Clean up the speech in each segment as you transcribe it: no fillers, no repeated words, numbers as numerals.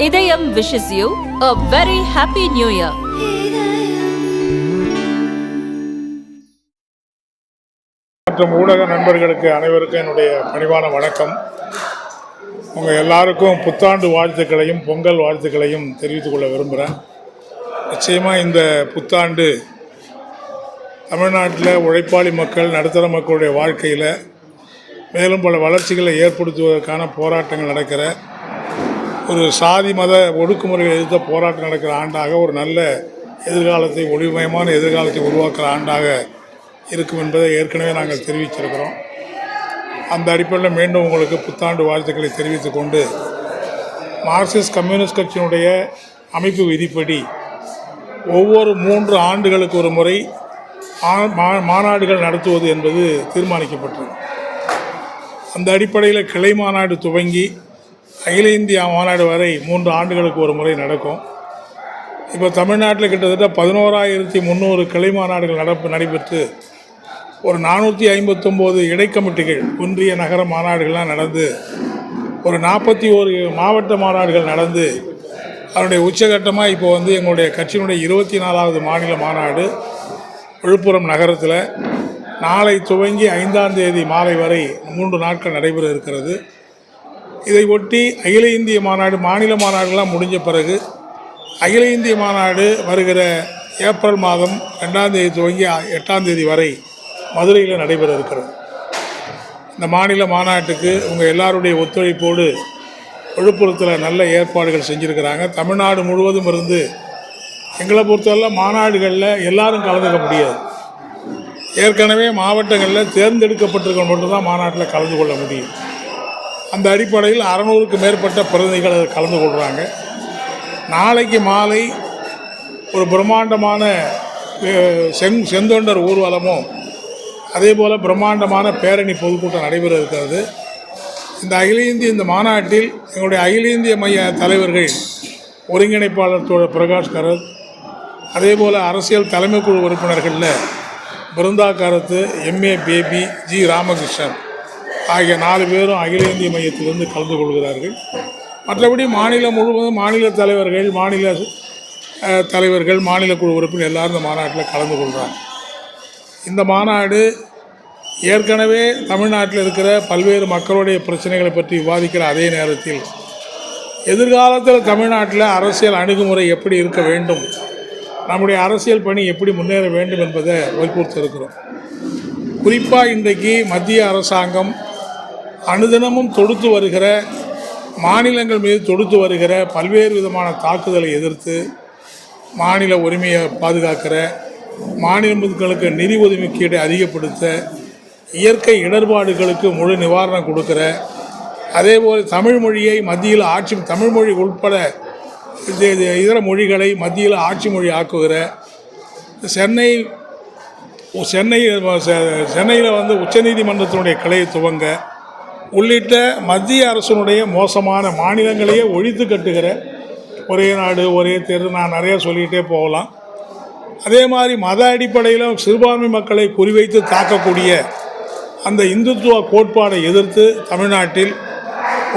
இதயம் wishes you a very happy new year. மற்றும் ஊடக நண்பர்களுக்கு அனைவருக்கும் என்னுடைய பணிவான வணக்கம். உங்கள் எல்லாருக்கும் புத்தாண்டு வாழ்த்துக்களையும் பொங்கல் வாழ்த்துக்களையும் தெரிவித்துக் கொள்ள விரும்புகிறேன். நிச்சயமாக இந்த புத்தாண்டு தமிழ்நாட்டில் உழைப்பாளி மக்கள் நடுத்தர மக்களுடைய வாழ்க்கையில் மேலும் பல வளர்ச்சிகளை ஏற்படுத்துவதற்கான போராட்டங்கள் நடக்கிற ஒரு சாதி மத ஒடுக்குமுறைகளை எதிர்த்த போராட்டம் நடக்கிற ஆண்டாக ஒரு நல்ல எதிர்காலத்தை ஒளிமயமான எதிர்காலத்தை உருவாக்குற ஆண்டாக இருக்கும் என்பதை ஏற்கனவே நாங்கள் தெரிவிச்சிருக்கிறோம். அந்த அடிப்படையில் மீண்டும் உங்களுக்கு புத்தாண்டு வாழ்த்துக்களை தெரிவித்து கொண்டு, மார்க்சிஸ்ட் கம்யூனிஸ்ட் கட்சியினுடைய அமைப்பு விதிப்படி ஒவ்வொரு 3 ஆண்டுகளுக்கு ஒரு முறை மாநாடுகள் நடத்துவது என்பது தீர்மானிக்கப்பட்டது. அந்த அடிப்படையில் கிளை மாநாடு துவங்கி அகில இந்தியா மாநாடு வரை 3 ஆண்டுகளுக்கு ஒரு முறை நடக்கும். இப்போ தமிழ்நாட்டில் கிட்டத்தட்ட 11,300 கிளை மாநாடுகள் நடைபெற்று ஒரு 459 இடைக்கமிட்டிகள் ஒன்றிய நகர மாநாடுகள்லாம் நடந்து ஒரு 41 மாவட்ட மாநாடுகள் நடந்து அதனுடைய உச்சகட்டமாக இப்போ எங்களுடைய கட்சியினுடைய 24வது மாநில மாநாடு விழுப்புரம் நகரத்தில் நாளை துவங்கி 5ஆம் தேதி மாலை வரை 3 நாட்கள் நடைபெற இருக்கிறது. இதை ஒட்டி அகில இந்திய மாநாடு மாநில மாநாடுகள்லாம் முடிஞ்ச பிறகு அகில இந்திய மாநாடு வருகிற ஏப்ரல் மாதம் 2ஆம் தேதி துவங்கி 8ஆம் தேதி வரை மதுரையில் நடைபெற இருக்கிறது. இந்த மாநில மாநாட்டுக்கு உங்கள் எல்லாருடைய ஒத்துழைப்போடு விழுப்புரத்தில் நல்ல ஏற்பாடுகள் செஞ்சுருக்கிறாங்க. தமிழ்நாடு முழுவதும் இருந்து எங்களை பொறுத்தவரை மாநாடுகளில் எல்லாரும் கலந்துக்க முடியாது. ஏற்கனவே மாவட்டங்களில் தேர்ந்தெடுக்கப்பட்டிருக்க மட்டும்தான் மாநாட்டில் கலந்து கொள்ள முடியும். அந்த அடிப்படையில் 600க்கு மேற்பட்ட பிரதிநிதிகள் அதில் கலந்து கொள்கிறாங்க. நாளைக்கு மாலை ஒரு பிரம்மாண்டமான செந்தொண்டர் ஊர்வலமும் அதே போல் பிரம்மாண்டமான பேரணி பொதுக்கூட்டம் நடைபெற இருக்கிறது. இந்த அகில இந்திய இந்த மாநாட்டில் எங்களுடைய அகில இந்திய மைய தலைவர்கள் ஒருங்கிணைப்பாளர் தோழர் பிரகாஷ் கரத், அதே போல் அரசியல் தலைமை குழு உறுப்பினர்களில் பிருந்தா கரத், MA பேபி, G ராமகிருஷ்ணன் ஆகிய 4 பேரும் அகில இந்திய மையத்திலிருந்து கலந்து கொள்கிறார்கள். மற்றபடி மாநிலம் முழுவதும் மாநில தலைவர்கள், மாநில குழு உறுப்பினர் எல்லாரும் இந்த மாநாட்டில் கலந்து கொள்கிறாங்க. இந்த மாநாடு ஏற்கனவே தமிழ்நாட்டில் இருக்கிற பல்வேறு மக்களுடைய பிரச்சனைகளை பற்றி விவாதிக்கிற அதே நேரத்தில் எதிர்காலத்தில் தமிழ்நாட்டில் அரசியல் அணுகுமுறை எப்படி இருக்க வேண்டும், நம்முடைய அரசியல் பணி எப்படி முன்னேற வேண்டும் என்பதை வலியுறுத்தி இருக்கிறோம். குறிப்பாக இன்றைக்கு மத்திய அரசாங்கம் அனுதினமும் தொடுத்து வருகிற மாநிலங்கள் மீது தொடுத்து வருகிற பல்வேறு விதமான தாக்குதலை எதிர்த்து மாநில உரிமையை பாதுகாக்கிற, மாநிலங்களுக்கு நிதி ஒதுக்கீட்டை அதிகப்படுத்த, இயற்கை இடர்பாடுகளுக்கு முழு நிவாரணம் கொடுக்கிற, அதேபோல் தமிழ் மொழியை மத்தியில் தமிழ் மொழி உட்பட இதர மொழிகளை மத்தியில் ஆட்சி மொழி ஆக்குகிற, சென்னையில் உச்சநீதிமன்றத்தினுடைய கிளையை துவங்க உள்ளிட்ட மத்திய அரசினுடைய மோசமான மாநிலங்களையே ஒழித்து கட்டுகிற ஒரே நாடு ஒரே தேர்தல் நான் நிறையா சொல்லிக்கிட்டே போகலாம். அதே மாதிரி மத அடிப்படையில் சிறுபான்மை மக்களை குறிவைத்து தாக்கக்கூடிய அந்த இந்துத்துவ கோட்பாடை எதிர்த்து தமிழ்நாட்டில்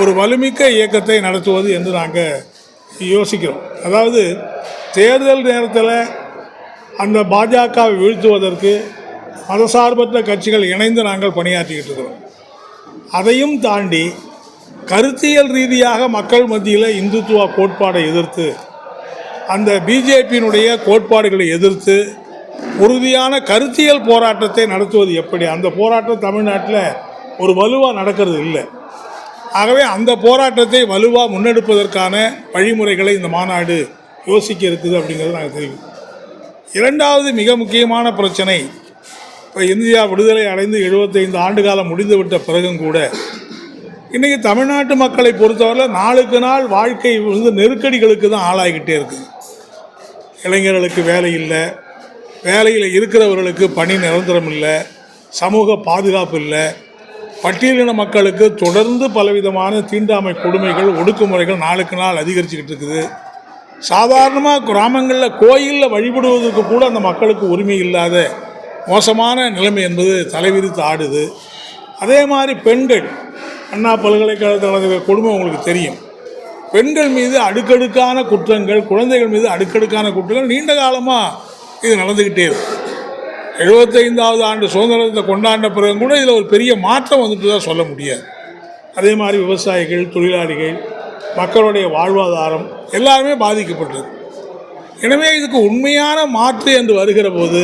ஒரு வலுமிக்க இயக்கத்தை நடத்துவது என்று நாங்கள் யோசிக்கிறோம். அதாவது தேர்தல் நேரத்தில் அந்த பாஜகவை வீழ்த்துவதற்கு மதசார்பற்ற கட்சிகள் இணைந்து நாங்கள் பணியாற்றிக்கிட்டு இருக்கிறோம். அதையும் தாண்டி கருத்தியல் ரீதியாக மக்கள் மத்தியில் இந்துத்துவ கோட்பாடை எதிர்த்து, அந்த பிஜேபியினுடைய கோட்பாடுகளை எதிர்த்து உறுதியான கருத்தியல் போராட்டத்தை நடத்துவது எப்படி, அந்த போராட்டம் தமிழ்நாட்டில் ஒரு வலுவாக நடக்கிறது இல்லை. ஆகவே அந்த போராட்டத்தை வலுவாக முன்னெடுப்பதற்கான வழிமுறைகளை இந்த மாநாடு யோசிக்க இருக்குது அப்படிங்கிறது நாங்கள் தெரியும். 2வது மிக முக்கியமான பிரச்சனை, இப்போ இந்தியா விடுதலை அடைந்து 75 ஆண்டு காலம் முடிந்துவிட்ட பிறகும் கூட இன்றைக்கி தமிழ்நாட்டு மக்களை பொறுத்தவரை நாளுக்கு நாள் வாழ்க்கை நெருக்கடிகளுக்கு தான் ஆளாகிக்கிட்டே இருக்குது. இளைஞர்களுக்கு வேலை இல்லை, வேலையில் இருக்கிறவர்களுக்கு பணி நிரந்தரம் இல்லை, சமூக பாதுகாப்பு இல்லை, பட்டியலின மக்களுக்கு தொடர்ந்து பலவிதமான தீண்டாமை கொடுமைகள் ஒடுக்குமுறைகள் நாளுக்கு நாள் அதிகரிச்சுக்கிட்டு இருக்குது. சாதாரணமாக கிராமங்களில் கோயிலில் வழிபடுவதற்கு கூட அந்த மக்களுக்கு உரிமை இல்லாத மோசமான நிலைமை என்பது தலைவிரித்து ஆடுது. அதே மாதிரி பெண்கள், அண்ணா பல்கலைக்கழகத்தில் கொடுமை உங்களுக்கு தெரியும். பெண்கள் மீது அடுக்கடுக்கான குற்றங்கள், குழந்தைகள் மீது அடுக்கடுக்கான குற்றங்கள் நீண்ட காலமாக இது நடந்துக்கிட்டே இருக்கு. 75வது ஆண்டு சுதந்திரத்தை கொண்டாண்ட பிறகு கூட இதில் ஒரு பெரிய மாற்றம் வந்துட்டு தான் சொல்ல முடியாது. அதே மாதிரி விவசாயிகள், தொழிலாளிகள், மக்களுடைய வாழ்வாதாரம் எல்லாருமே பாதிக்கப்பட்டது. எனவே இதுக்கு உண்மையான மாற்று என்று வருகிற போது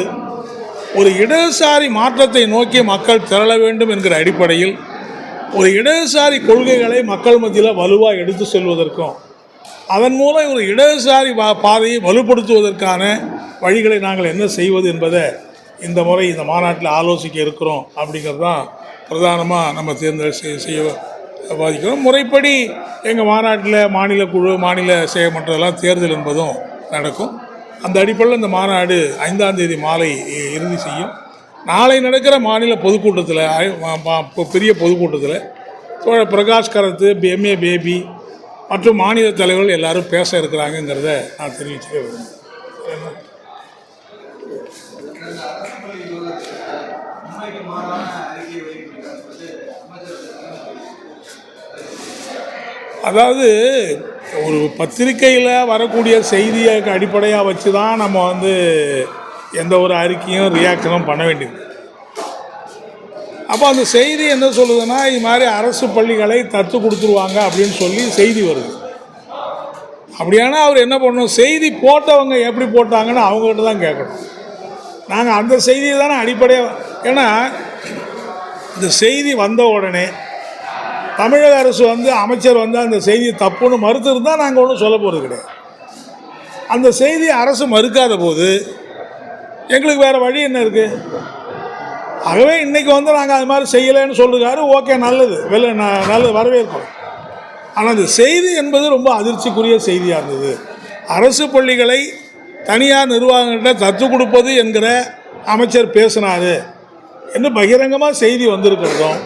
ஒரு இடதுசாரி மாற்றத்தை நோக்கி மக்கள் திரள வேண்டும் என்கிற அடிப்படையில் ஒரு இடதுசாரி கொள்கைகளை மக்கள் மத்தியில் வலுவாக எடுத்து செல்வதற்கும் அதன் மூலம் ஒரு இடதுசாரி பாதையை வலுப்படுத்துவதற்கான வழிகளை நாங்கள் என்ன செய்வது என்பதை இந்த முறை இந்த மாநாட்டில் ஆலோசிக்க இருக்கிறோம். அப்படிங்கிறது தான் பிரதானமாக நம்ம செய்ய பாதிக்கிறோம். முறைப்படி எங்கள் மாநாட்டில் மாநில குழு, மாநில செயல்மன்றதெல்லாம் தேர்தல் என்பதும் நடக்கும். அந்த அடிப்படையில் இந்த மாநாடு 5ஆம் தேதி மாலை இறுதி செய்யும். நாளை நடக்கிற மாநில பொதுக்கூட்டத்தில், பெரிய பொதுக்கூட்டத்தில் தோழர் பிரகாஷ் கரத்து, எம்ஏ பேபி மற்றும் மாநில தலைவர்கள் எல்லாரும் பேச இருக்கிறாங்கிறத நான் தெரிவிச்சுக்க விரும்புகிறேன். அதாவது ஒரு பத்திரிக்கையில் வரக்கூடிய செய்தியை அடிப்படையாக வச்சு தான் நம்ம எந்த ஒரு அறிக்கையும் ரியாக்ஷனும் பண்ண வேண்டியது. அப்போ அந்த செய்தி என்ன சொல்லுதுன்னா, இது மாதிரி அரசு பள்ளிகளை தத்து கொடுத்துருவாங்க அப்படின்னு சொல்லி செய்தி வருது. அப்படியானா அவர் என்ன பண்ணணும், செய்தி போட்டவங்க எப்படி போட்டாங்கன்னு அவங்ககிட்ட தான் கேட்கணும். நாங்கள் அந்த செய்தியை தானே அடிப்படையாக, ஏன்னா இந்த செய்தி வந்த உடனே தமிழக அரசு அமைச்சர் அந்த செய்தி தப்புன்னு மறுத்திருந்தால் நாங்கள் ஒன்றும் சொல்ல போகிறது கிடையாது. அந்த செய்தியை அரசு மறுக்காத போது எங்களுக்கு வேறு வழி என்ன இருக்குது? ஆகவே இன்றைக்கி நாங்கள் அது மாதிரி செய்யலைன்னு சொல்லுறாரு. ஓகே, நல்லது, நல்லது, வரவேற்கிறோம். ஆனால் அந்த செய்தி என்பது ரொம்ப அதிர்ச்சிக்குரிய செய்தியாக இருந்தது. அரசு பள்ளிகளை தனியார் நிர்வாகங்கள்கிட்ட தத்து கொடுப்பது என்கிற அமைச்சர் பேசினார் என்று பகிரங்கமாக செய்தி வந்திருக்கிறதும்,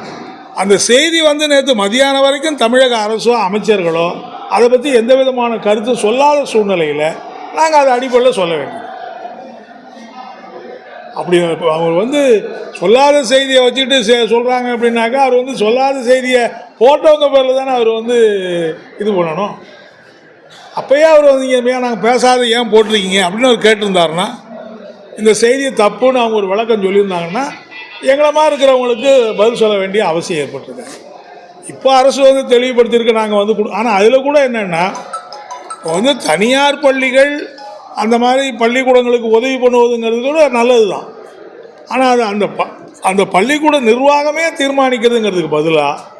அந்த செய்தி நேற்று மதியானம் வரைக்கும் தமிழக அரசோ அமைச்சர்களோ அதை பற்றி எந்த விதமான கருத்து சொல்லாத சூழ்நிலையில் நாங்கள் அதை அடிப்படையில் சொல்ல வேண்டும். அப்படி அவர் சொல்லாத செய்தியை வச்சுக்கிட்டு சொல்கிறாங்க அப்படின்னாக்கா, அவர் சொல்லாத செய்தியை போட்டவங்க பேரில் தானே அவர் இது பண்ணணும். அப்போயே அவர் நாங்கள் பேசாத ஏன் போட்டிருக்கீங்க அப்படின்னு அவர் கேட்டிருந்தாருன்னா, இந்த செய்தியை தப்புன்னு அவங்க ஒரு விளக்கம் சொல்லியிருந்தாங்கன்னா எங்களை மாதிரி இருக்கிறவங்களுக்கு பதில் சொல்ல வேண்டிய அவசியம் ஏற்பட்டுருக்கு. இப்போ அரசு தெளிவுபடுத்தியிருக்கு. நாங்கள் ஆனால் அதில் கூட என்னென்னா, தனியார் பள்ளிகள் அந்த மாதிரி பள்ளிக்கூடங்களுக்கு உதவி பண்ணுவதுங்கிறது கூட நல்லது தான். ஆனால் அது அந்த பள்ளிக்கூட நிர்வாகமே தீர்மானிக்கிறதுங்கிறதுக்கு பதிலாக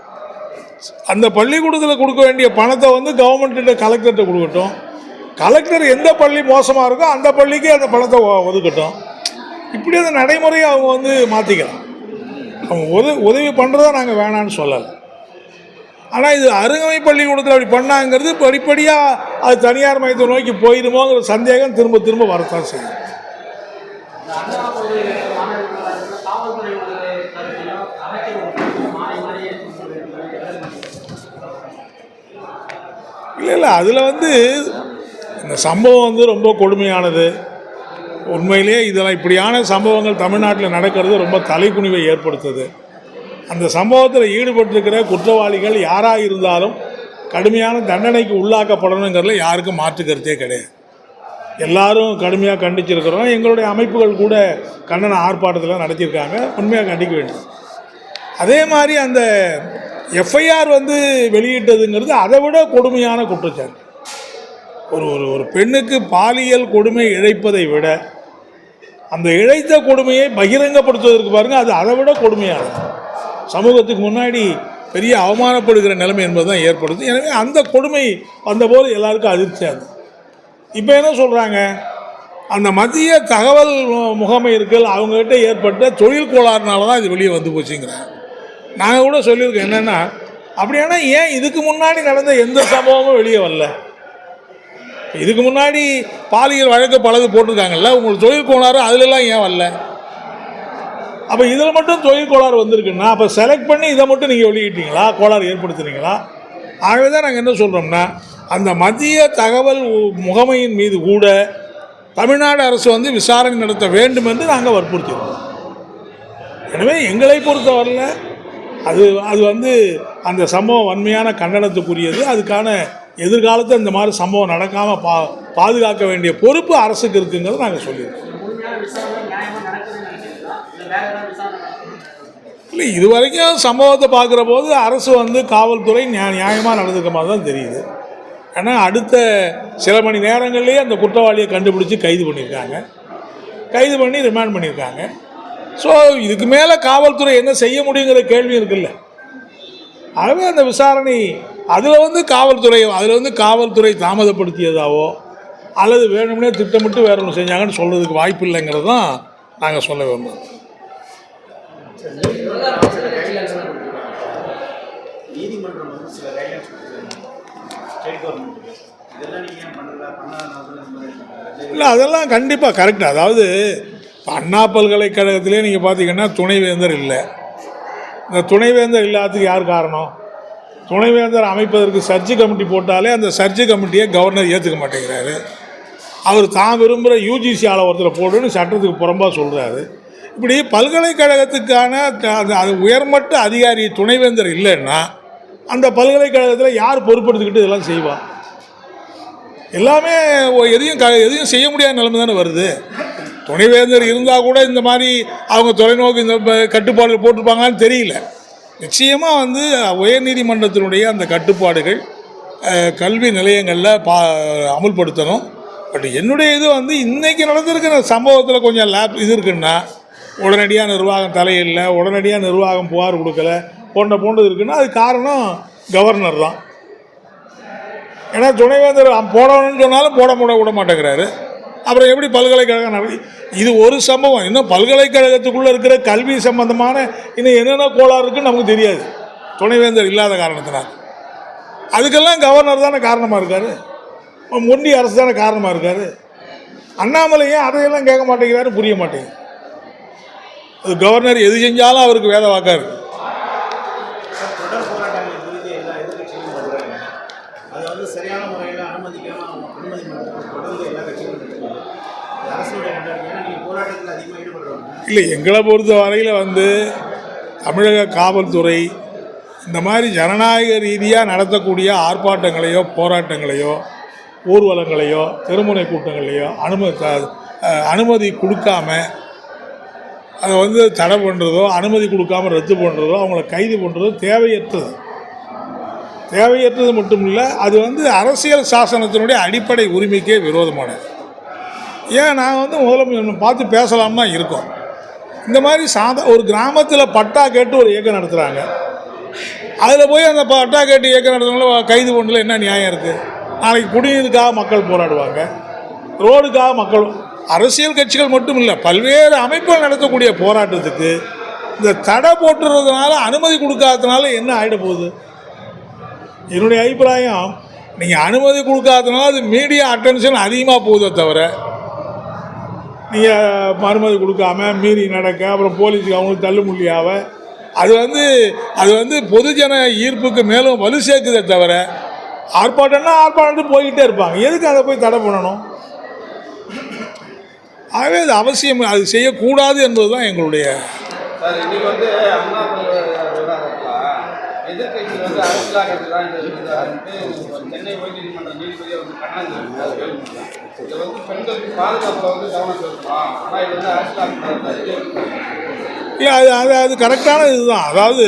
அந்த பள்ளிக்கூடத்தில் கொடுக்க வேண்டிய பணத்தை கவர்மெண்ட்டு கலெக்டர்கிட்ட கொடுக்கட்டும். கலெக்டர் எந்த பள்ளி மோசமாக இருக்கோ அந்த பள்ளிக்கு அந்த பணத்தை ஒதுக்கட்டும். இப்படி அந்த நடைமுறையை அவங்க மாற்றிக்கலாம். அவங்க உதவி பண்ணுறதா நாங்கள் வேணான்னு சொல்லலை. ஆனால் இது அருங்கமை பள்ளிக்கூடத்தில் அப்படி பண்ணாங்கிறது படிப்படியாக அது தனியார் மையத்தை நோக்கி போயிடுமோங்கிற சந்தேகம் திரும்ப திரும்ப வரத்தான் செய்யும். இல்லை, அதில் இந்த சம்பவம் ரொம்ப கொடுமையானது. உண்மையிலேயே இதெல்லாம் இப்படியான சம்பவங்கள் தமிழ்நாட்டில் நடக்கிறது ரொம்ப தலைக்குனிவை ஏற்படுத்துது. அந்த சம்பவத்தில் ஈடுபட்டிருக்கிற குற்றவாளிகள் யாராக இருந்தாலும் கடுமையான தண்டனைக்கு உள்ளாக்கப்படணுங்கிறதுல யாருக்கும் மாற்று கருத்தே கிடையாது. எல்லாரும் கடுமையாக கண்டிச்சிருக்கிறோம். எங்களுடைய அமைப்புகள் கூட கண்டன ஆர்ப்பாட்டத்தில் நடத்தியிருக்காங்க. உண்மையாக கண்டிக்க வேண்டும். அதே மாதிரி அந்த எஃப்ஐஆர் வெளியிட்டதுங்கிறது அதை விட கொடுமையான குற்றச்சாட்டு. ஒரு பெண்ணுக்கு பாலியல் கொடுமை இழைப்பதை விட அந்த இழைத்த கொடுமையை பகிரங்கப்படுத்துவதற்கு பாருங்கள், அது அதை விட கொடுமையானது. சமூகத்துக்கு முன்னாடி பெரிய அவமானப்படுகிற நிலைமை என்பது தான் ஏற்படுது. எனவே அந்த கொடுமை வந்தபோது எல்லாருக்கும் அதிர்ச்சியாகுது. இப்போ என்ன சொல்கிறாங்க, அந்த மத்திய தகவல் முகமை இருக்குல்ல, அவங்ககிட்ட ஏற்பட்ட தொழில் கோளாறுனால தான் இது வெளியே போச்சுங்கிறாங்க. நாங்கள் கூட சொல்லியிருக்கோம் என்னென்னா, அப்படியானா ஏன் இதுக்கு முன்னாடி நடந்த எந்த சம்பவமும் வெளியே வரல? இதுக்கு முன்னாடி பாலியல் வழக்கு பலது போட்டிருக்காங்கல்ல, உங்களுக்கு தொழில் கோளாறு அதிலெல்லாம் ஏன் வரல? அப்போ இதில் மட்டும் தொழில் கோளாறு வந்திருக்குன்னா அப்போ செலக்ட் பண்ணி இதை மட்டும் நீங்கள் வெளியிட்டீங்களா, கோளாறு ஏற்படுத்துனீங்களா? ஆகவே தான் நாங்கள் என்ன சொல்கிறோம்னா, அந்த மத்திய தகவல் முகமையின் மீது கூட தமிழ்நாடு அரசு விசாரணை நடத்த வேண்டும் என்று நாங்கள் வற்புறுத்திடுவோம். எனவே எங்களை பொறுத்தவரையில் அது அந்த சம்பவம் வன்மையான கண்டனத்துக்குரியது. அதுக்கான எதிர்காலத்தில் இந்த மாதிரி சம்பவம் நடக்காமல் பாதுகாக்க வேண்டிய பொறுப்பு அரசுக்கு இருக்குங்கிறத நாங்கள் சொல்லியிருக்கோம். இல்லை, இது வரைக்கும் சம்பவத்தை பார்க்குற போது அரசு வந்து காவல்துறை நியாயமாக நடந்துக்க மாதிரி தான் தெரியுது. ஏன்னா அடுத்த சில மணி நேரங்கள்லேயே அந்த குற்றவாளியை கண்டுபிடிச்சி கைது பண்ணியிருக்காங்க, கைது பண்ணி ரிமாண்ட் பண்ணியிருக்காங்க. ஸோ இதுக்கு மேலே காவல்துறை என்ன செய்ய முடியுங்கிற கேள்வி இருக்குல்ல. ஆகவே அந்த விசாரணை அதில் காவல்துறை தாமதப்படுத்தியதாவோ அல்லது வேணும்னே திட்டமிட்டு வேற ஒன்று செஞ்சாங்கன்னு சொல்கிறதுக்கு வாய்ப்பு இல்லைங்கிறது தான் நாங்கள் சொல்ல விரும்புகிறோம். இல்லை, அதெல்லாம் கண்டிப்பாக கரெக்டு. அதாவது அண்ணா பல்கலைக்கழகத்திலே நீங்கள் பார்த்தீங்கன்னா துணைவேந்தர் இல்லை. இந்த துணைவேந்தர் இல்லாததுக்கு யார் காரணம்? துணைவேந்தர் அமைப்பதற்கு சர்ச்சு கமிட்டி போட்டாலே அந்த சர்ச்சு கமிட்டியை கவர்னர் ஏற்றுக்க மாட்டேங்கிறாரு. அவர் தான் விரும்புகிற யூஜிசி ஆளை ஒருத்தரை போடுன்னு சட்டத்துக்கு புறம்பாக சொல்கிறாரு. இப்படி பல்கலைக்கழகத்துக்கான அது உயர்மட்ட அதிகாரி துணைவேந்தர் இல்லைன்னா அந்த பல்கலைக்கழகத்தில் யார் பொறுப்படுத்திக்கிட்டு இதெல்லாம் செய்வார்? எல்லாமே எதையும் செய்ய முடியாத நிலைமை தானே வருது. துணைவேந்தர் இருந்தால் கூட இந்த மாதிரி அவங்க தொலைநோக்கு இந்த கட்டுப்பாடுகள் போட்டிருப்பாங்கன்னு தெரியல. நிச்சயமாக வந்து உயர்நீதிமன்றத்தினுடைய அந்த கட்டுப்பாடுகள் கல்வி நிலையங்களில் அமுல்படுத்தணும். பட் என்னுடைய இது வந்து இன்றைக்கி நடந்திருக்கிற சம்பவத்தில் கொஞ்சம் இது இருக்குன்னா உடனடியாக நிர்வாகம் தலையில்லை, உடனடியாக நிர்வாகம் புகார் கொடுக்கல போன்றது இருக்குன்னா அது காரணம் கவர்னர் தான். ஏன்னா துணைவேந்தர் போடணும்னு சொன்னாலும் போட விட மாட்டேங்கிறாரு. அப்புறம் எப்படி பல்கலைக்கழகம் இது ஒரு சம்பவம். இன்னும் பல்கலைக்கழகத்துக்குள்ளே இருக்கிற கல்வி சம்பந்தமான இன்னும் என்னென்ன கோளாறு இருக்குன்னு நமக்கு தெரியாது துணைவேந்தர் இல்லாத காரணத்தினால். அதுக்கெல்லாம் கவர்னர் தானே காரணமாக இருக்கார், ஒன்றிய அரசு தானே காரணமாக இருக்கார். அண்ணாமலையே அதையெல்லாம் கேட்க மாட்டேங்கிறாரு, புரிய மாட்டேங்குது. அது கவர்னர் எது செஞ்சாலும் அவருக்கு வேத வாக்கா இருக்கு. இல்லை, எங்களை பொறுத்த வரையில் வந்து தமிழக காவல்துறை இந்த மாதிரி ஜனநாயக ரீதியாக நடத்தக்கூடிய ஆர்ப்பாட்டங்களையோ போராட்டங்களையோ ஊர்வலங்களையோ திருமுனை கூட்டங்களையோ அனுமதி கொடுக்காம அதை வந்து தடை பண்ணுறதோ அனுமதி கொடுக்காமல் ரத்து பண்ணுறதோ அவங்கள கைது பண்ணுறதோ தேவையற்றது மட்டும் இல்லை, அது வந்து அரசியல் சாசனத்தினுடைய அடிப்படை உரிமைக்கே விரோதமானது. ஏன் நாங்கள் வந்து முதல்ல பார்த்து பேசலாம்னு தான் இருக்கோம். இந்த மாதிரி ஒரு கிராமத்தில் பட்டா கேட்டு ஒரு இயக்கம் நடத்துகிறாங்க. அதில் போய் அந்த பட்டா கேட்டு இயக்கம் நடத்துறவங்கள கைது பண்ணல என்ன நியாயம் இருக்குது? நாளைக்கு குடிநீருக்காக மக்கள் போராடுவாங்க, ரோடுக்காக மக்கள், அரசியல் கட்சிகள் மட்டும் இல்லை பல்வேறு அமைப்புகள் நடத்தக்கூடிய போராட்டத்துக்கு இந்த தடை போட்டுறதுனால அனுமதி கொடுக்காததுனால என்ன ஆகிட போகுது? என்னுடைய அபிப்பிராயம், நீங்கள் அனுமதி கொடுக்காததுனால அது மீடியா அட்டென்ஷன் அதிகமாக போகுதே தவிர நீங்கள் அனுமதி கொடுக்காம மீறி நடக்க அப்புறம் போலீஸுக்கு அவங்களுக்கு தள்ளுமுள்ளியாவ அது வந்து பொதுஜன ஈர்ப்புக்கு மேலும் வலு சேர்க்குதே தவிர ஆர்ப்பாட்டம்னு போய்கிட்டே இருப்பாங்க. எதுக்கு அதை போய் தடை பண்ணணும்? ஆகவே அது அவசியம், அது செய்யக்கூடாது என்பது தான் எங்களுடைய. எதிர்கட்சியில் வந்து அரசியலாக சென்னை உயர்நீதிமன்ற நீதிபதியை வந்து கண்டனம் இதை வந்து பெண்களுக்கு பாதுகாப்பில் வந்து கவனம் செலுத்தலாம். ஆனால் இது வந்து அரசியலாக இல்லை, அது கரெக்டான இதுதான். அதாவது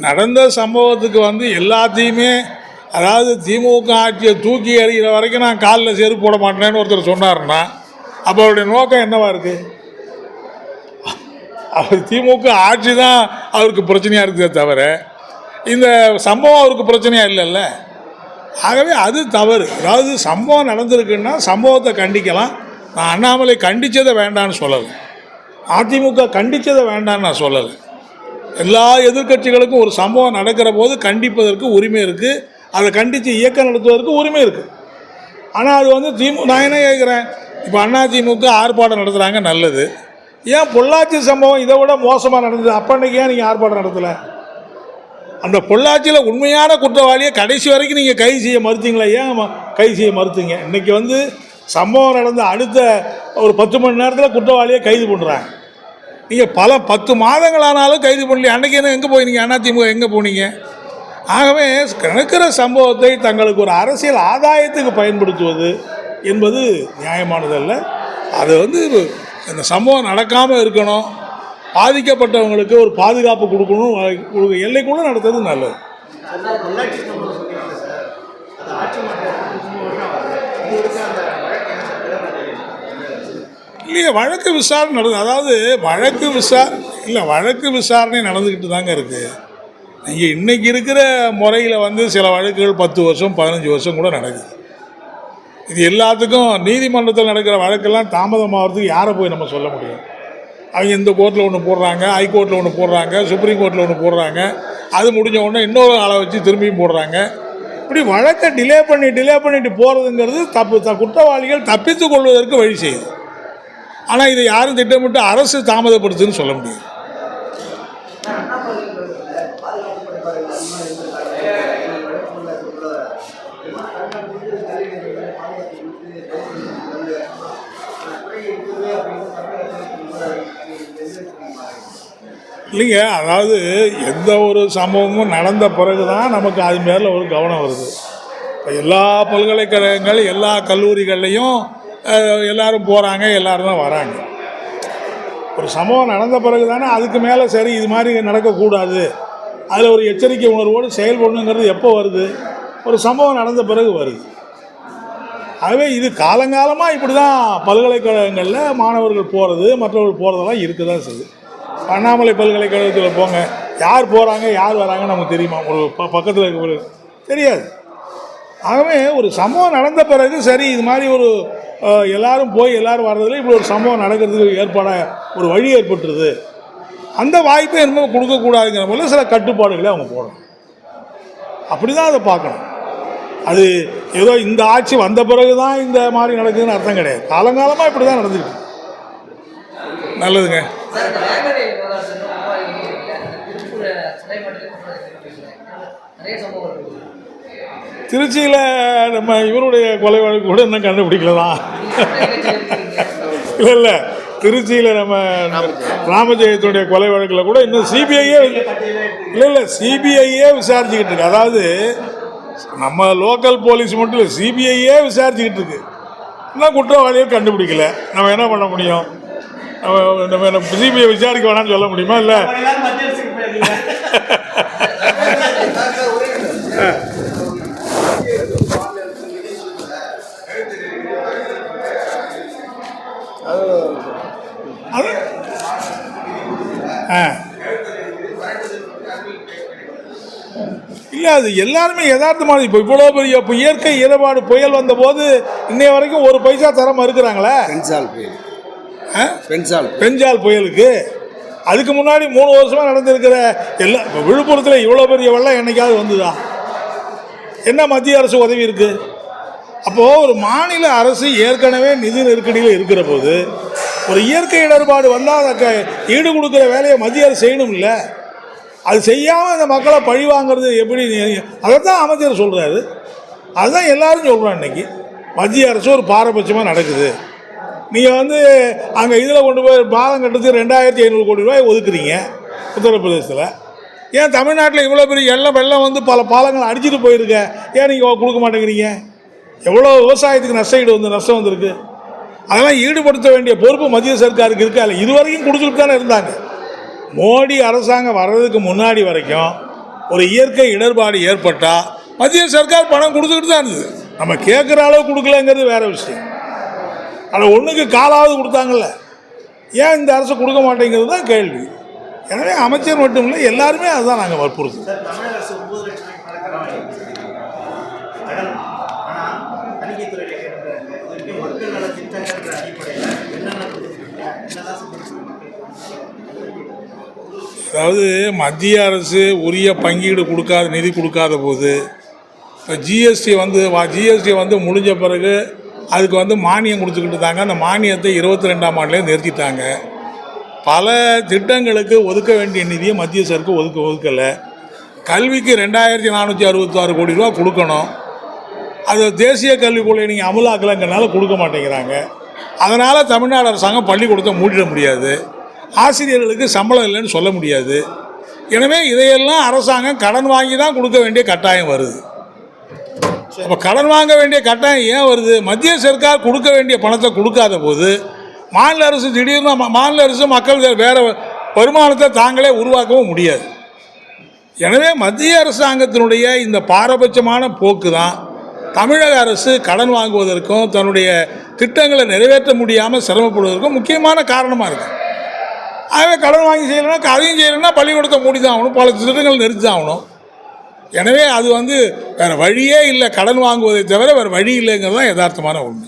நடந்த சம்பவத்துக்கு வந்து எல்லாத்தையுமே, அதாவது திமுக ஆட்சியை தூக்கி எறிகிற வரைக்கும் நான் காலில் செருப்பு போட மாட்டேன்னு ஒருத்தர் சொன்னார்னா அப்போ அவருடைய நோக்கம் என்னவா இருக்குது? அவர் திமுக ஆட்சி தான் அவருக்கு பிரச்சனையாக இருக்குதே தவிர இந்த சம்பவம் அவருக்கு பிரச்சனையாக இல்லைல்ல. ஆகவே அது தவறு. அதாவது சம்பவம் நடந்திருக்குன்னா சம்பவத்தை கண்டிக்கலாம். நான் அண்ணாமலை கண்டித்ததை வேண்டான்னு சொல்லலை, அதிமுக கண்டித்ததை வேண்டான்னு நான் சொல்லலை. எல்லா எதிர்கட்சிகளுக்கும் ஒரு சம்பவம் நடக்கிற போது கண்டிப்பதற்கு உரிமை இருக்குது, அதை கண்டித்து இயக்கம் நடத்துவதற்கு உரிமை இருக்குது. ஆனால் அது வந்து நான் என்ன கேட்குறேன், இப்போ அதிமுக ஆர்ப்பாட்டம் நடத்துகிறாங்க, நல்லது. ஏன் பொள்ளாச்சி சம்பவம் இதை விட மோசமாக நடந்தது, அப்போ அன்றைக்கி ஏன் நீங்கள் ஆர்ப்பாட்டம் நடத்தலை? அந்த பொள்ளாச்சியில் உண்மையான குற்றவாளியை கடைசி வரைக்கும் நீங்கள் கைது செய்ய மறுத்தீங்களா? ஏன் கைது செய்ய மறுத்தீங்க? இன்றைக்கி வந்து சம்பவம் நடந்த அடுத்த ஒரு 10 மணி நேரத்தில் குற்றவாளியை கைது பண்ணுறாங்க. நீங்கள் 10 மாதங்கள் ஆனாலும் கைது பண்ணலையே. அன்றைக்கி என்ன எங்கே போயினீங்க? அதிமுக எங்கே போனீங்க? ஆகவே நடக்கிற சம்பவத்தை தங்களுக்கு ஒரு அரசியல் ஆதாயத்துக்கு பயன்படுத்துவது என்பது நியாயமானதல்ல. அது இந்த சம்பவம் நடக்காமல் இருக்கணும், பாதிக்கப்பட்டவங்களுக்கு ஒரு பாதுகாப்பு கொடுக்கணும், எல்லைக்குள்ளே நடத்துறது நல்லது. இல்லையே, வழக்கு விசாரணை நடந்தது. அதாவது வழக்கு விசாரணை நடந்துக்கிட்டு தாங்க இருக்குது. நீங்கள் இன்றைக்கி இருக்கிற முறையில் சில வழக்குகள் 10 வருஷம் 15 வருஷம் கூட நடக்குது. இது எல்லாத்துக்கும் நீதிமன்றத்தில் நடக்கிற வழக்கெல்லாம் தாமதமாகிறதுக்கு யாரை போய் நம்ம சொல்ல முடியும்? அவங்க இந்த கோர்ட்டில் ஒன்று போடுறாங்க, ஹைகோர்ட்டில் ஒன்று போடுறாங்க, சுப்ரீம் கோர்ட்டில் ஒன்று போடுறாங்க, அது முடிஞ்ச உடனே இன்னொரு ஆளை வச்சு திரும்பியும் போடுறாங்க. இப்படி வழக்கை டிலே பண்ணிட்டு போகிறதுங்கிறது குற்றவாளிகள் தப்பித்து கொள்வதற்கு வழி செய்யுது. ஆனால் இதை யாரும் திட்டமிட்டு அரசு தாமதப்படுத்துன்னு சொல்ல முடியாது. இல்லைங்க, அதாவது எந்த ஒரு சம்பவமும் நடந்த பிறகு தான் நமக்கு அது மேலே ஒரு கவனம் வருது. இப்போ எல்லா பல்கலைக்கழகங்கள் எல்லா கல்லூரிகள்லையும் எல்லோரும் போகிறாங்க, எல்லோரும் தான் வராங்க. ஒரு சம்பவம் நடந்த பிறகு தானே அதுக்கு மேலே சரி இது மாதிரி நடக்கக்கூடாது, அதில் ஒரு எச்சரிக்கை உணர்வோடு செயல்படணுங்கிறது எப்போ வருது? ஒரு சம்பவம் நடந்த பிறகு வருது. ஆகவே இது காலங்காலமாக இப்படி தான் பல்கலைக்கழகங்களில் மாணவர்கள் போகிறது மற்றவர்கள் போகிறதெல்லாம் இருக்க தான் செய்யுது. அண்ணாமலை பல்கலைக்கழகத்தில் போங்க, யார் போகிறாங்க யார் வராங்கன்னு நமக்கு தெரியுமா? ஒரு பக்கத்தில் இருக்க தெரியாது. ஆகவே ஒரு சம்பவம் நடந்த பிறகு சரி இது மாதிரி ஒரு எல்லோரும் போய் எல்லோரும் வர்றதில் இப்படி ஒரு சம்பவம் நடக்கிறதுக்கு ஒரு வழி ஏற்பட்டுருது, அந்த வாய்ப்பை என்னமோ கொடுக்கக்கூடாதுங்கிற போல சில கட்டுப்பாடுகளை அவங்க போடணும். அப்படி தான் அதை பார்க்கணும். அது ஏதோ இந்த ஆட்சி வந்த பிறகு தான் இந்த மாதிரி நடக்குதுன்னு அர்த்தம் கிடையாது. காலங்காலமாக இப்படி தான் நடந்துருக்கு. நல்லதுங்க. திருச்சியில் நம்ம இவருடைய கொலை வழக்கு கூட இன்னும் கண்டுபிடிக்கலாம். இல்லை திருச்சியில் நம்ம ராமஜெயத்துடைய கொலை வழக்கில் கூட இன்னும் சிபிஐயே விசாரிச்சுக்கிட்டு இருக்கு. அதாவது நம்ம லோக்கல் போலீஸ் மட்டும் இல்லை, சிபிஐயே விசாரிச்சுக்கிட்டு இருக்கு. இன்னும் குற்றவாளியை கண்டுபிடிக்கல. நம்ம என்ன பண்ண முடியும்? நம்ம சிபிஐ விசாரிக்க வேணாம்னு சொல்ல முடியுமா? இல்லை இல்லை, அது எல்லாருமே யதார்த்தமான. இப்போ இவ்வளோ பெரிய இயற்கை இடர்பாடு புயல் வந்தபோது இன்னைய வரைக்கும் ஒரு பைசா தர மறுக்கிறாங்களே. பெஞ்சால் புயலுக்கு அதுக்கு முன்னாடி 3 வருஷமாக நடந்திருக்கிற இப்போ விழுப்புரத்தில் இவ்வளோ பெரிய வெள்ளம் என்னைக்காவது வந்துதா? என்ன மத்திய அரசு உதவி இருக்குது? அப்போது ஒரு மாநில அரசு ஏற்கனவே நிதி நெருக்கடியில் இருக்கிற போது ஒரு இயற்கை இடர்பாடு வந்தால் அதை ஈடு கொடுக்குற வேலையை மத்திய அரசு செய்யணும். இல்லை, அது செய்யாமல் அந்த மக்களை பழி வாங்கிறது எப்படி? அதைத்தான் அமைச்சர் சொல்கிறாரு, அதுதான் எல்லாரும் சொல்கிறான். இன்றைக்கி மத்திய அரசு ஒரு பாரபட்சமாக நடக்குது. நீங்கள் அங்கே இதில் கொண்டு போய் பாலம் கட்டுறதுக்கு 2500 கோடி ரூபாய் ஒதுக்குறீங்க உத்தரப்பிரதேசத்தில். ஏன் தமிழ்நாட்டில் இவ்வளோ பெரிய வெள்ளம் பல பாலங்கள் அடிச்சுட்டு போயிருக்க, ஏன் நீங்கள் கொடுக்க மாட்டேங்கிறீங்க? எவ்வளோ விவசாயத்துக்கு நஷ்டம் வந்திருக்கு. அதெல்லாம் ஈடுபடுத்த வேண்டிய பொறுப்பு மத்திய சர்க்காருக்கு இருக்குது. அதில் இதுவரைக்கும் கொடுத்துட்டு தானே இருந்தாங்க. மோடி அரசாங்கம் வர்றதுக்கு முன்னாடி வரைக்கும் ஒரு இயற்கை இடர்பாடு ஏற்பட்டால் மத்திய சர்க்கார் பணம் கொடுத்துக்கிட்டு தான் இருந்தது. நம்ம கேட்குற அளவு கொடுக்கலங்கிறது வேறு விஷயம். அதில் ஒன்றுக்கு காலாவது கொடுத்தாங்கல்ல, ஏன் இந்த அரசு கொடுக்க மாட்டேங்கிறது தான் கேள்வி. எனவே அமைச்சர் மட்டும் இல்லை, எல்லாருமே அதுதான் நாங்கள் வற்புறுத்து. அதாவது மத்திய அரசு உரிய பங்கீடு நிதி கொடுக்காத போது இப்போ ஜிஎஸ்டி முடிஞ்ச பிறகு அதுக்கு மானியம் கொடுத்துக்கிட்டு தாங்க. அந்த மானியத்தை 22ஆம் ஆண்டுலேயே நிறுத்திட்டாங்க. பல திட்டங்களுக்கு ஒதுக்க வேண்டிய நிதியை மத்திய சர்க்கு ஒதுக்கலை. கல்விக்கு 2466 கோடி ரூபா கொடுக்கணும். அது தேசிய கல்விக் கொள்கை நீங்கள் அமலாக்கலங்கிறனால கொடுக்க மாட்டேங்கிறாங்க. அதனால் தமிழ்நாடு அரசாங்கம் பள்ளிக்கூடத்தை மூடிட முடியாது, ஆசிரியர்களுக்கு சம்பளம் இல்லைன்னு சொல்ல முடியாது. எனவே இதையெல்லாம் அரசாங்கம் கடன் வாங்கி தான் கொடுக்க வேண்டிய கட்டாயம் வருது. அப்போ கடன் வாங்க வேண்டிய கட்டாயம் ஏன் வருது? மத்திய சர்க்கார் கொடுக்க வேண்டிய பணத்தை கொடுக்காத போது மாநில அரசு திடீர்னு மாநில அரசு மக்கள் வேறு வருமானத்தை தாங்களே உருவாக்கவும் முடியாது. எனவே மத்திய அரசாங்கத்தினுடைய இந்த பாரபட்சமான போக்கு தான் தமிழக அரசு கடன் வாங்குவதற்கும் தன்னுடைய திட்டங்களை நிறைவேற்ற முடியாமல் சிரமப்படுவதற்கும் முக்கியமான காரணமாக இருக்குது. ஆகவே கடன் வாங்கி செய்யலைன்னா அதையும் செய்யலைன்னா பள்ளிக்கூடத்தை மூடி தான் ஆகணும், பல திட்டங்கள் நிறுத்தி தான் ஆகணும். எனவே அது வேறு வழியே இல்லை, கடன் வாங்குவதை தவிர வேறு வழி இல்லைங்கிறது தான் யதார்த்தமான உண்மை.